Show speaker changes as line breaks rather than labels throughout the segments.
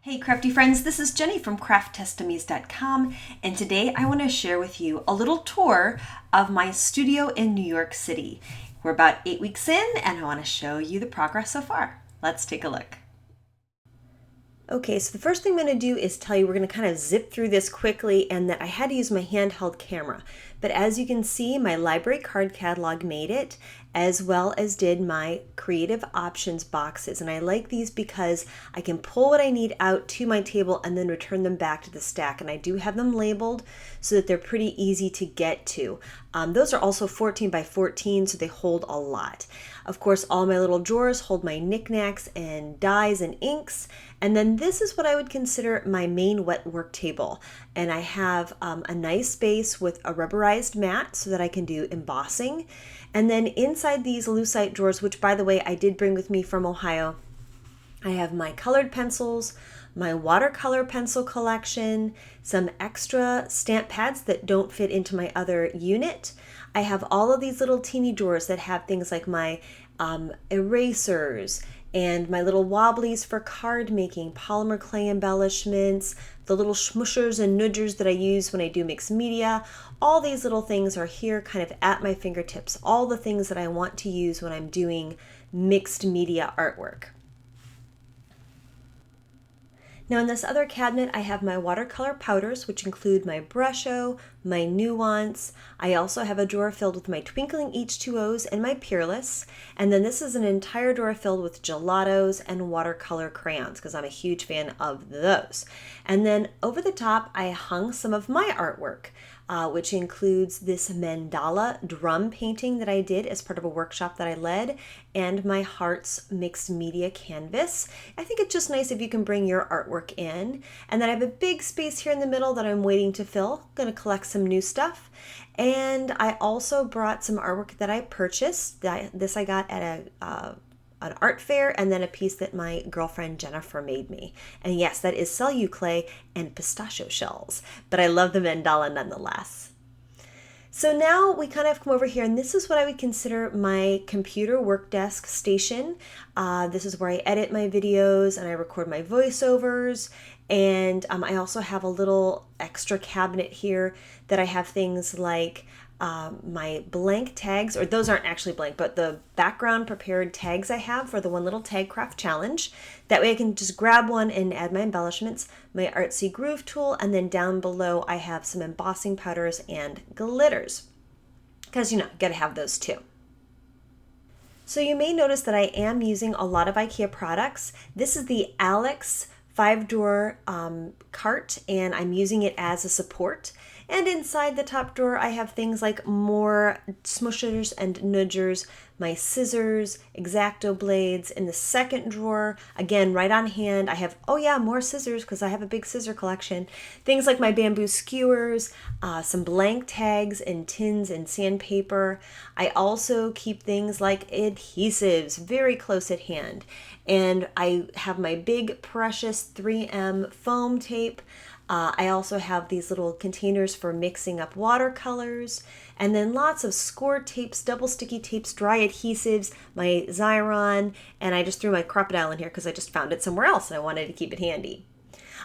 Hey crafty friends, this is Jenny from crafttestamies.com, and today I want to share with you a little tour of my studio in New York City. We're about 8 weeks in and I want to show you the progress so far. Let's take a look. Okay, so the first thing I'm going to do is tell you we're going to kind of zip through this quickly and that I had to use my handheld camera. But as you can see, my library card catalog made it, as well as did my creative options boxes. And I like these because I can pull what I need out to my table and then return them back to the stack. And I do have them labeled so that they're pretty easy to get to. Those are also 14 by 14, so they hold a lot. Of course, all my little drawers hold my knickknacks and dyes and inks. And then this is what I would consider my main wet work table. And I have a nice space with a rubberized mat so that I can do embossing. And then inside these lucite drawers, which by the way, I did bring with me from Ohio, I have my colored pencils, my watercolor pencil collection, some extra stamp pads that don't fit into my other unit. I have all of these little teeny drawers that have things like my erasers and my little wobblies for card making, polymer clay embellishments, the little smushers and nudgers that I use when I do mixed media. All these little things are here kind of at my fingertips, all the things that I want to use when I'm doing mixed media artwork. Now in this other cabinet, I have my watercolor powders, which include my Brusho, my Nuance. I also have a drawer filled with my Twinkling H2Os and my Peerless. And then this is an entire drawer filled with gelatos and watercolor crayons, because I'm a huge fan of those. And then over the top, I hung some of my artwork, which includes this mandala drum painting that I did as part of a workshop that I led, and my Hearts mixed media canvas. I think it's just nice if you can bring your artwork in. And then I have a big space here in the middle that I'm waiting to fill. I'm going to collect some new stuff. And I also brought some artwork that I purchased. This I got at an art fair, and then a piece that my girlfriend Jennifer made me. And yes, that is Cellu clay and pistachio shells, but I love the mandala nonetheless. So now we kind of come over here, and this is what I would consider my computer work desk station. This is where I edit my videos and I record my voiceovers. And I also have a little extra cabinet here that I have things like my blank tags, or those aren't actually blank, but the background prepared tags I have for the One Little Tag Craft Challenge. That way I can just grab one and add my embellishments, my Artsy Groove tool, and then down below I have some embossing powders and glitters, because gotta have those too. So you may notice that I am using a lot of Ikea products. This is the Alex 5-drawer cart, and I'm using it as a support. And inside the top drawer, I have things like more smushers and nudgers, my scissors, X-Acto blades. In the second drawer, again, right on hand, I have, more scissors because I have a big scissor collection. Things like my bamboo skewers, some blank tags and tins and sandpaper. I also keep things like adhesives very close at hand. And I have my big precious 3M foam tape. I also have these little containers for mixing up watercolors, and then lots of score tapes, double sticky tapes, dry adhesives, my Xyron, and I just threw my crocodile in here because I just found it somewhere else and I wanted to keep it handy.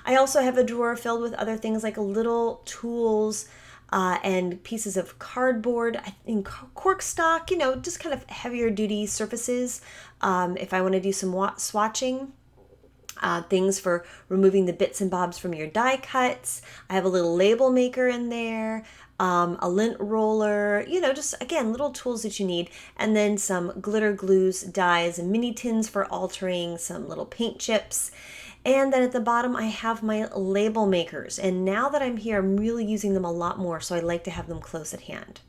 I also have a drawer filled with other things like little tools and pieces of cardboard, I think cork stock, just kind of heavier duty surfaces if I want to do some swatching. Things for removing the bits and bobs from your die cuts. I have a little label maker in there, a lint roller, just again, little tools that you need. And then some glitter glues, dyes, and mini tins for altering, some little paint chips. And then at the bottom, I have my label makers. And now that I'm here, I'm really using them a lot more, so I like to have them close at hand.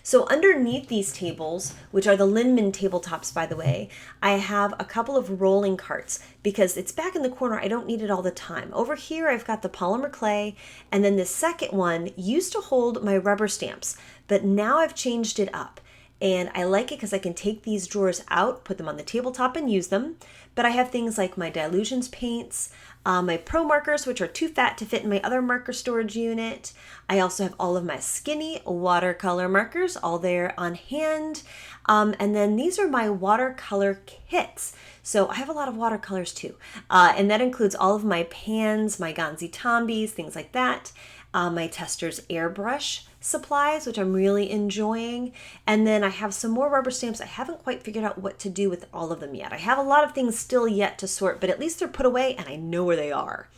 So underneath these tables, which are the Linman tabletops, by the way, I have a couple of rolling carts because it's back in the corner. I don't need it all the time. Over here, I've got the polymer clay, and then the second one used to hold my rubber stamps, but now I've changed it up. And I like it because I can take these drawers out, put them on the tabletop and use them. But I have things like my Dilutions paints, my Pro markers, which are too fat to fit in my other marker storage unit. I also have all of my skinny watercolor markers all there on hand. And then these are my watercolor kits. So I have a lot of watercolors too. And that includes all of my pans, my Gonzi Tombis, things like that. My Tester's airbrush supplies, which I'm really enjoying. And then I have some more rubber stamps. I haven't quite figured out what to do with all of them yet. I have a lot of things still yet to sort, but at least they're put away and I know where they are.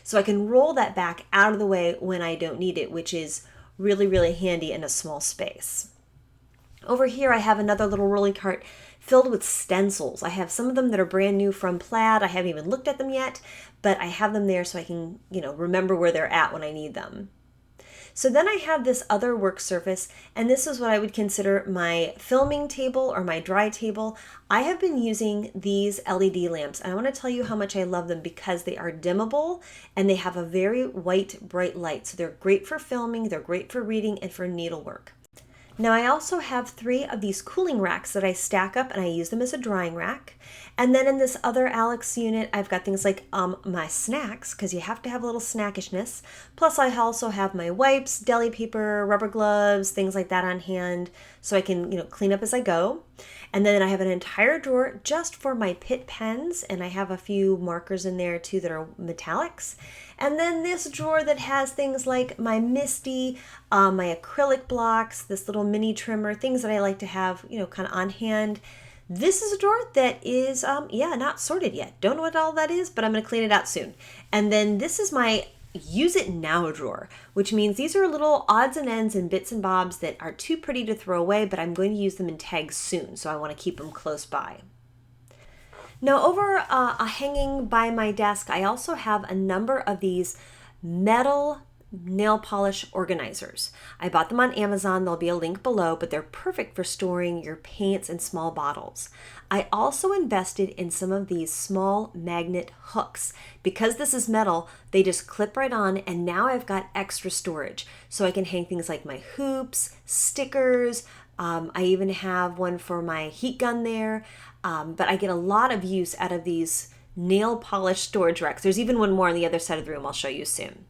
So I can roll that back out of the way when I don't need it, which is really, really handy in a small space. Over here, I have another little rolling cart filled with stencils. I have some of them that are brand new from Plaid. I haven't even looked at them yet, but I have them there so I can, remember where they're at when I need them. So then I have this other work surface, and this is what I would consider my filming table or my dry table. I have been using these LED lamps, and I want to tell you how much I love them because they are dimmable and they have a very white, bright light. So they're great for filming, they're great for reading, and for needlework. Now I also have 3 of these cooling racks that I stack up and I use them as a drying rack. And then in this other Alex unit, I've got things like my snacks, because you have to have a little snackishness. Plus I also have my wipes, deli paper, rubber gloves, things like that on hand so I can, clean up as I go. And then I have an entire drawer just for my Pitt pens, and I have a few markers in there too that are metallics. And then this drawer that has things like my Misty, my acrylic blocks, this little mini trimmer, things that I like to have, kind of on hand. This is a drawer that is, not sorted yet. Don't know what all that is, but I'm going to clean it out soon. And then this is my use it now drawer, which means these are little odds and ends and bits and bobs that are too pretty to throw away, but I'm going to use them in tags soon, so I want to keep them close by. Now over hanging by my desk, I also have a number of these metal nail polish organizers. I bought them on Amazon. There'll be a link below, but they're perfect for storing your paints in small bottles. I also invested in some of these small magnet hooks. Because this is metal, they just clip right on, and now I've got extra storage. So I can hang things like my hoops, stickers. I even have one for my heat gun there. But I get a lot of use out of these nail polish storage racks. There's even one more on the other side of the room I'll show you soon.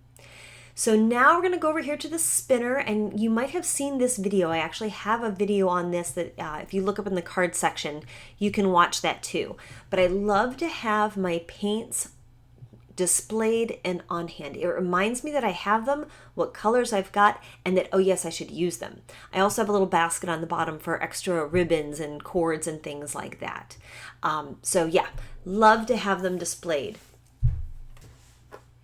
So now we're going to go over here to the spinner, and you might have seen this video. I actually have a video on this that if you look up in the card section, you can watch that too. But I love to have my paints displayed and on hand. It reminds me that I have them, what colors I've got, and that, oh yes, I should use them. I also have a little basket on the bottom for extra ribbons and cords and things like that. So yeah, love to have them displayed.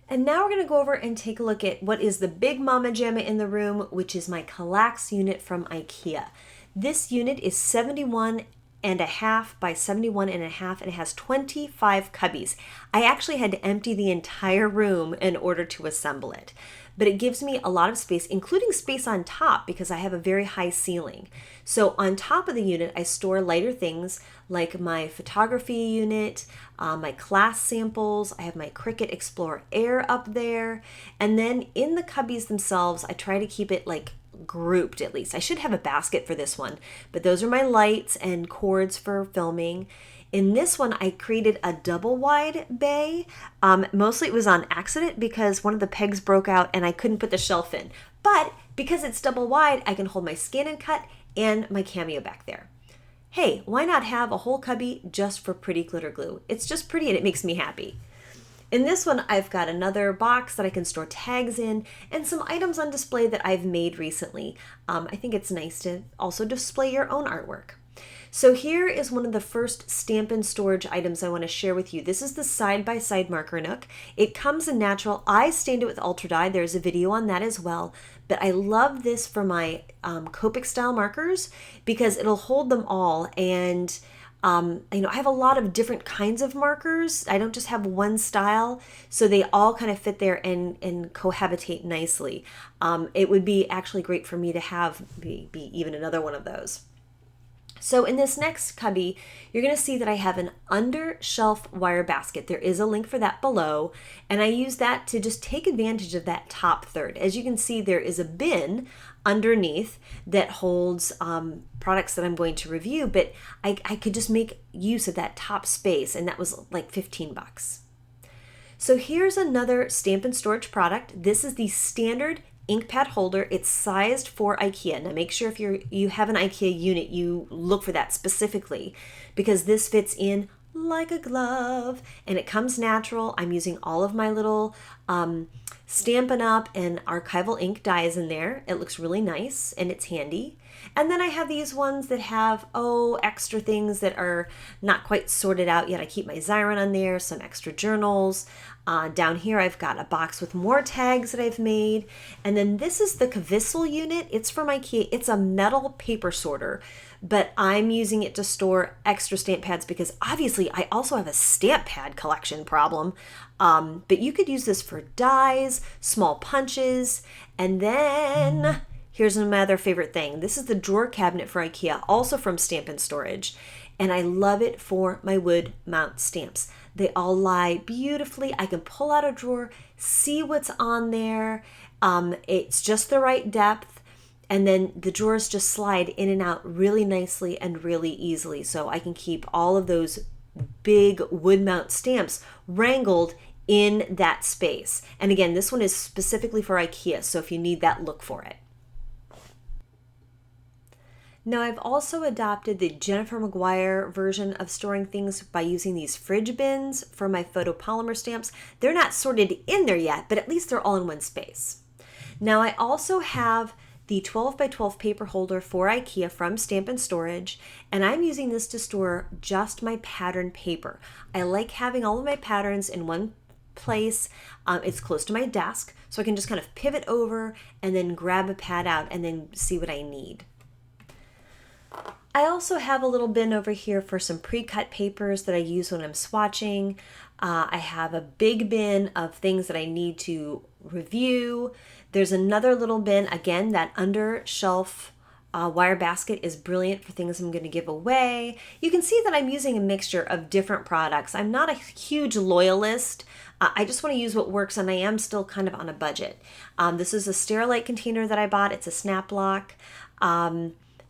And now we're going to go over and take a look at what is the big mama jamma in the room, which is my Kallax unit from Ikea. This unit is 71.5 by 71.5, and it has 25 cubbies. I actually had to empty the entire room in order to assemble it. But it gives me a lot of space, including space on top because I have a very high ceiling. So on top of the unit, I store lighter things like my photography unit, my class samples. I have my Cricut Explorer Air up there. And then in the cubbies themselves, I try to keep it like grouped at least. I should have a basket for this one, but those are my lights and cords for filming. In this one, I created a double wide bay. Mostly it was on accident because one of the pegs broke out and I couldn't put the shelf in. But because it's double wide, I can hold my Scan and Cut and my Cameo back there. Hey, why not have a whole cubby just for pretty glitter glue? It's just pretty and it makes me happy. In this one, I've got another box that I can store tags in and some items on display that I've made recently. I think it's nice to also display your own artwork. So here is one of the first Stampin' storage items I want to share with you. This is the side-by-side marker Nook. It comes in natural. I stained it with Ultra Dye. There's a video on that as well. But I love this for my Copic style markers because it'll hold them all. And I have a lot of different kinds of markers. I don't just have one style, so they all kind of fit there and cohabitate nicely. It would be actually great for me to have be even another one of those. So in this next cubby, you're going to see that I have an under shelf wire basket. There is a link for that below, and I use that to just take advantage of that top third. As you can see, there is a bin underneath that holds products that I'm going to review, but I could just make use of that top space, and that was like 15 bucks. So here's another Stamp and Storage product. This is the standard ink pad holder. It's sized for Ikea. Now make sure if you have an Ikea unit, you look for that specifically, because this fits in like a glove and it comes natural. I'm using all of my little Stampin' Up! And archival ink dies in there. It looks really nice and it's handy. And then I have these ones that have, extra things that are not quite sorted out yet. I keep my Xyron on there, some extra journals. Down here I've got a box with more tags that I've made. And then this is the Kavissel unit. It's from Ikea. It's a metal paper sorter, but I'm using it to store extra stamp pads because obviously I also have a stamp pad collection problem. But you could use this for dies, small punches, and then here's another favorite thing. This is the drawer cabinet for Ikea, also from Stamp and Storage. And I love it for my wood mount stamps. They all lie beautifully. I can pull out a drawer, see what's on there. It's just the right depth. And then the drawers just slide in and out really nicely and really easily. So I can keep all of those big wood mount stamps wrangled in that space. And again, this one is specifically for Ikea. So if you need that, look for it. Now I've also adopted the Jennifer McGuire version of storing things by using these fridge bins for my photopolymer stamps. They're not sorted in there yet, but at least they're all in one space. Now I also have the 12 by 12 paper holder for Ikea from Stamp and Storage, and I'm using this to store just my pattern paper. I like having all of my patterns in one place. It's close to my desk, so I can just kind of pivot over and then grab a pad out and then see what I need. I also have a little bin over here for some pre-cut papers that I use when I'm swatching. I have a big bin of things that I need to review. There's another little bin, again, that under shelf wire basket is brilliant for things I'm going to give away. You can see that I'm using a mixture of different products. I'm not a huge loyalist. I just want to use what works, and I am still kind of on a budget. This is a Sterilite container that I bought. It's a snap lock.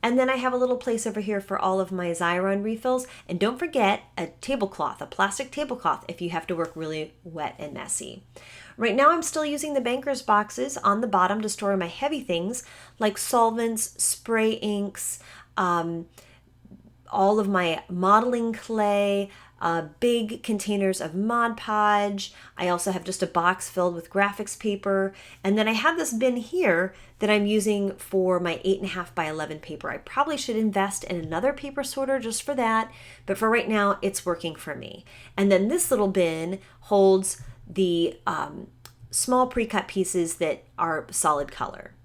And then I have a little place over here for all of my Xyron refills. And don't forget a tablecloth, a plastic tablecloth if you have to work really wet and messy. Right now I'm still using the Banker's boxes on the bottom to store my heavy things like solvents, spray inks, all of my modeling clay, big containers of Mod Podge. I also have just a box filled with graphics paper. And then I have this bin here that I'm using for my 8.5 by 11 paper. I probably should invest in another paper sorter just for that, but for right now, it's working for me. And then this little bin holds the small pre-cut pieces that are solid color.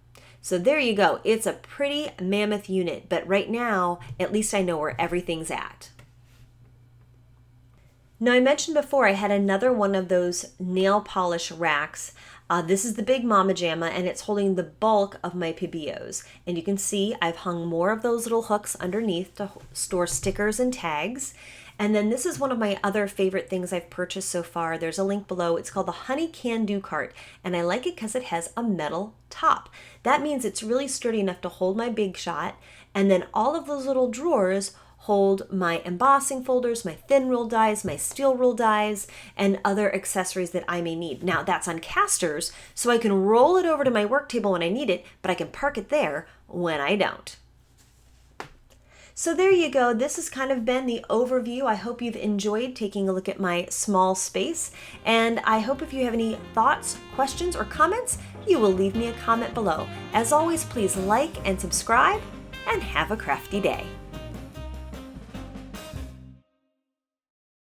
So there you go. It's a pretty mammoth unit, but right now, at least I know where everything's at. Now I mentioned before I had another one of those nail polish racks. This is the Big Mama Jamma, and it's holding the bulk of my Pibios. And you can see I've hung more of those little hooks underneath to store stickers and tags. And then this is one of my other favorite things I've purchased so far. There's a link below. It's called the Honey Can Do Cart, and I like it because it has a metal top. That means it's really sturdy enough to hold my Big Shot, and then all of those little drawers hold my embossing folders, my thin roll dies, my steel roll dies, and other accessories that I may need. Now that's on casters, so I can roll it over to my work table when I need it, but I can park it there when I don't. So there you go. This has kind of been the overview. I hope you've enjoyed taking a look at my small space, and I hope if you have any thoughts, questions, or comments, you will leave me a comment below. As always, please like and subscribe, and have a crafty day.